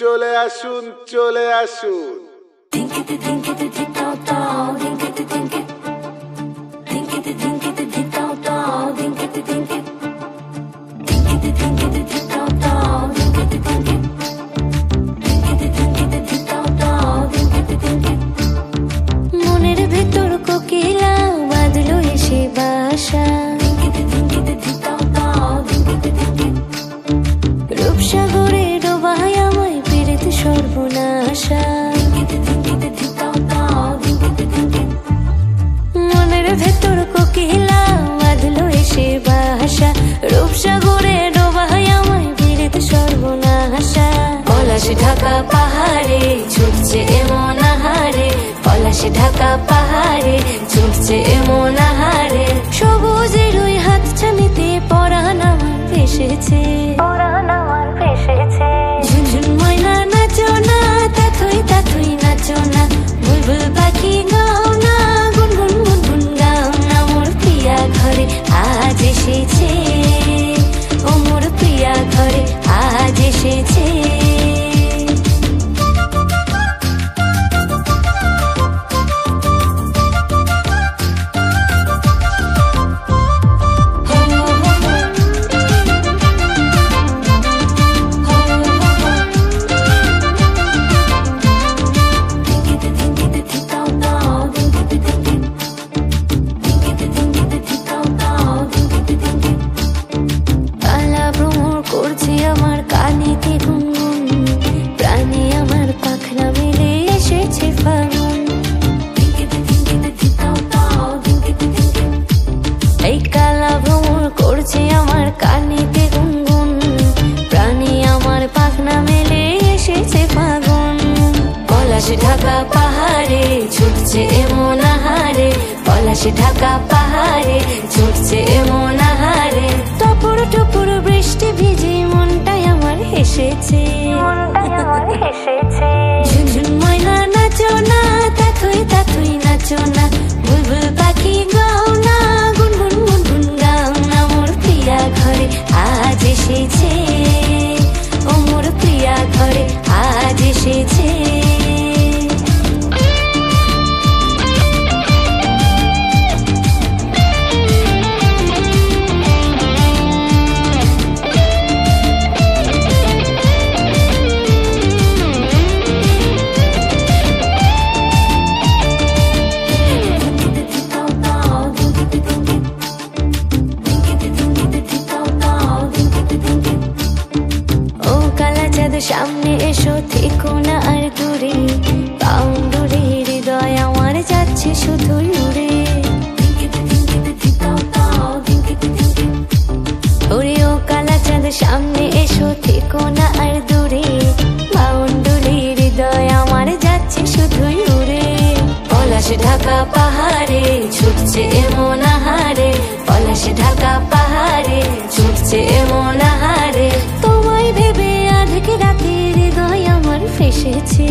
চলে আসুন চলে আসুন। মনের ভেতর কোকিলা বাঁধলো এসে বাসা, রূপসাগরে ডোবায় আমায় পীড়িত সর্বনাশা। মনের ভেতর কোকিলা বাঁধলো এসে বাসা, রূপসাগরে ডোবায় আমায় পীড়িত সর্বনাশা। পলাশ ঢাকা পাহাড়ে ছুটছে এমন আহারে, পলাশ ঢাকা পাহাড়ে ছুটছে এমন আহারে। সবুজের ওই হাত ছানিতে পরাণ আমার ভেসেছে, ঝুনঝুন ময়না নাচো না, তাথই তাথই নাচো না, বুলবুল পাখি গাও না, গুনগুন গুনগুন গাও না। মোর প্রিয়া ঘরে আজ এসেছে, ও মোর প্রিয়া ঘরে আজ এসেছে। আমার কানেতে গুনগুন, প্রাণে আমার পাখনা মেলে এসেছে ফাগুন। এই কালা ভ্রমর করছে আমার কানেতে গুনগুন, প্রাণে আমার পাখনা মেলে এসেছে ফাগুন। পলাশ ঢাকা পাহাড়ে ছুটছে এমন আহারে, পলাশ ঢাকা পাহাড়ে ছুটছে এমন আহারে। টপুর টপুর বৃষ্টি ভিজে মনটাই আমার হেসেছে, ঝুনঝুন ময়না নাচো না, তাথই তাথই নাচো না, বুলবুল পাখি গাও না, গুনগুন গুনগুন গাও না। মোর প্রিয়া ঘরে আজ এসেছে, ও মোর প্রিয়া ঘরে আজ এসেছে। সামনে এসো থেকো না আর দূরে, পাউন্ডুরে হৃদয় আমার যাচ্ছে শুধুই উড়ে। ওরে ও কালা চাঁদ সামনে এসো থেকো না আর দূরে, পাউন্ডুরে হৃদয় আমার যাচ্ছে শুধুই উড়ে। পলাশ ঢাকা পাহাড়ে ছুটছে এমন আহারে, পলাশ ঢাকা পাহাড়ে ছুটছে এমন আহারে। তোমায় ভেবে আধেক রাতে হৃদয় আমার ফেসেছে,